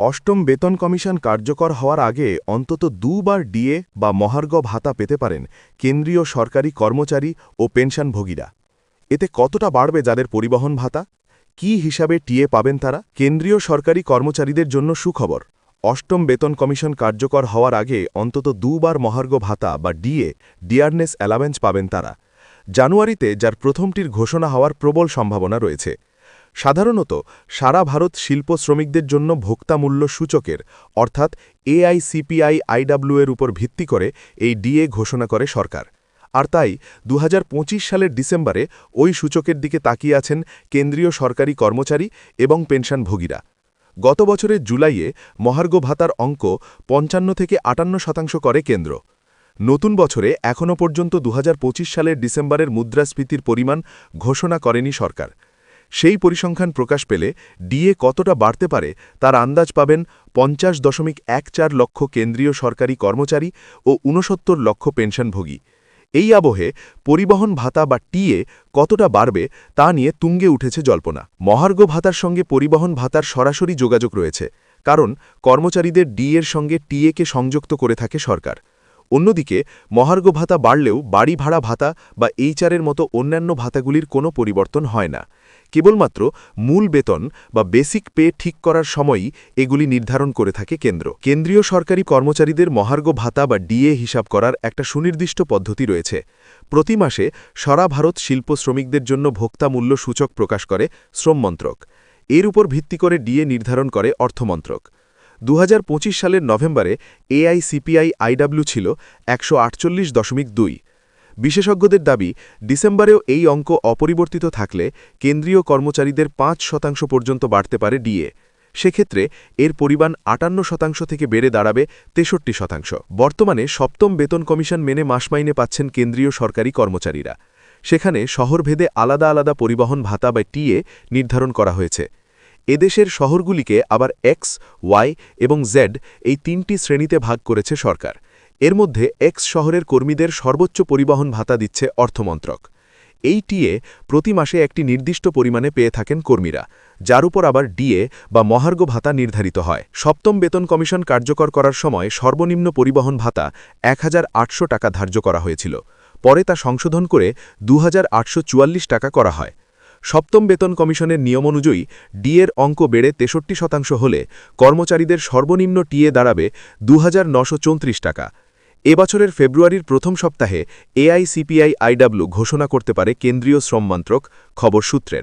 অষ্টম বেতন কমিশন কার্যকর হওয়ার আগে অন্তত দুবার ডিএ বা মহার্ঘ ভাতা পেতে পারেন কেন্দ্রীয় সরকারি কর্মচারী ও পেনশনভোগীরা। এতে কতটা বাড়বে যাদের পরিবহন ভাতা? কি হিসাবে টিএ পাবেন তারা? কেন্দ্রীয় সরকারি কর্মচারীদের জন্য সুখবর। অষ্টম বেতন কমিশন কার্যকর হওয়ার আগে অন্তত দুবার মহার্ঘ ভাতা বা ডিএ ডিয়ারনেস অ্যালাওয়েন্স পাবেন তারা। জানুয়ারিতে যার প্রথমটির ঘোষণা হওয়ার প্রবল সম্ভাবনা রয়েছে। সাধারণত সারা ভারত শিল্প শ্রমিকদের জন্য ভোক্তা মূল্য সূচকের অর্থাৎ AICPI-IW এর উপর ভিত্তি করে এই ডিএ ঘোষণা করে সরকার। আর তাই 2025 সালের ডিসেম্বরে ওই সূচকের দিকে তাকিয়ে আছেন কেন্দ্রীয় সরকারি কর্মচারী এবং পেনশনভোগীরা। গত বছরের জুলাইয়ে মহার্ঘ ভাতার অঙ্ক 55 থেকে 58% করে কেন্দ্র। নতুন বছরে এখনও পর্যন্ত 2025 সালের ডিসেম্বরের মুদ্রাস্ফীতির পরিমাণ ঘোষণা করেনি সরকার। সেই পরিসংখ্যান প্রকাশ পেলে ডিএ কতটা বাড়তে পারে তার আন্দাজ পাবেন 50.14 লক্ষ কেন্দ্রীয় সরকারি কর্মচারী ও 69 লক্ষ পেনশনভোগী। এই আবহে পরিবহন ভাতা বা টিএ কতটা বাড়বে তা নিয়ে তুঙ্গে উঠেছে জল্পনা। মহার্ঘ ভাতার সঙ্গে পরিবহন ভাতার সরাসরি যোগাযোগ রয়েছে, কারণ কর্মচারীদের ডিএর সঙ্গে টিএকে সংযুক্ত করে থাকে সরকার। অন্যদিকে মহার্ঘ ভাতা বাড়লেও বাড়ি ভাড়া ভাতা বা এইচআরের মতো অন্যান্য ভাতাগুলির কোনো পরিবর্তন হয় না। কেবলমাত্র মূল বেতন বা বেসিক পে ঠিক করার সময়ই এগুলি নির্ধারণ করে থাকে কেন্দ্র। কেন্দ্রীয় সরকারি কর্মচারীদের মহার্ঘ ভাতা বা ডিএ হিসাব করার একটা সুনির্দিষ্ট পদ্ধতি রয়েছে। প্রতি মাসে সারা ভারত শিল্প শ্রমিকদের জন্য ভোক্তা মূল্য সূচক প্রকাশ করে শ্রম মন্ত্রক। এর উপর ভিত্তি করে ডিএ নির্ধারণ করে অর্থমন্ত্রক। 2025 সালের নভেম্বরে AICPI-IW ছিল 148.2। বিশেষজ্ঞদের দাবি, ডিসেম্বরেও এই অঙ্ক অপরিবর্তিত থাকলে কেন্দ্রীয় কর্মচারীদের 5% পর্যন্ত বাড়তে পারে ডিএ। সেক্ষেত্রে এর পরিমাণ 58% থেকে বেড়ে দাঁড়াবে 63%। বর্তমানে সপ্তম বেতন কমিশন মেনে মাস মাইনে পাচ্ছেন কেন্দ্রীয় সরকারি কর্মচারীরা। সেখানে শহরভেদে আলাদা আলাদা পরিবহন ভাতা বা টিএ নির্ধারণ করা হয়েছে। এদেশের শহরগুলিকে আবার এক্স, ওয়াই এবং জেড এই তিনটি শ্রেণীতে ভাগ করেছে সরকার। এর মধ্যে এক্স শহরের কর্মীদের সর্বোচ্চ পরিবহন ভাতা দিচ্ছে অর্থমন্ত্রক। এই টিএ প্রতি মাসে একটি নির্দিষ্ট পরিমাণে পেয়ে থাকেন কর্মীরা, যার উপর আবার ডিএ বা মহার্ঘ ভাতা নির্ধারিত হয়। সপ্তম বেতন কমিশন কার্যকর করার সময় সর্বনিম্ন পরিবহন ভাতা 1800 টাকা ধার্য করা হয়েছিল। পরে তা সংশোধন করে 2844 টাকা করা হয়। সপ্তম বেতন কমিশনের নিয়ম অনুযায়ী ডিএর অঙ্ক বেড়ে 63% হলে কর্মচারীদের সর্বনিম্ন টিএ দাঁড়াবে 2934 টাকা। এবছরের ফেব্রুয়ারির প্রথম সপ্তাহে AICPI-IW ঘোষণা করতে পারে কেন্দ্রীয় শ্রম মন্ত্রক, খবর সূত্রের।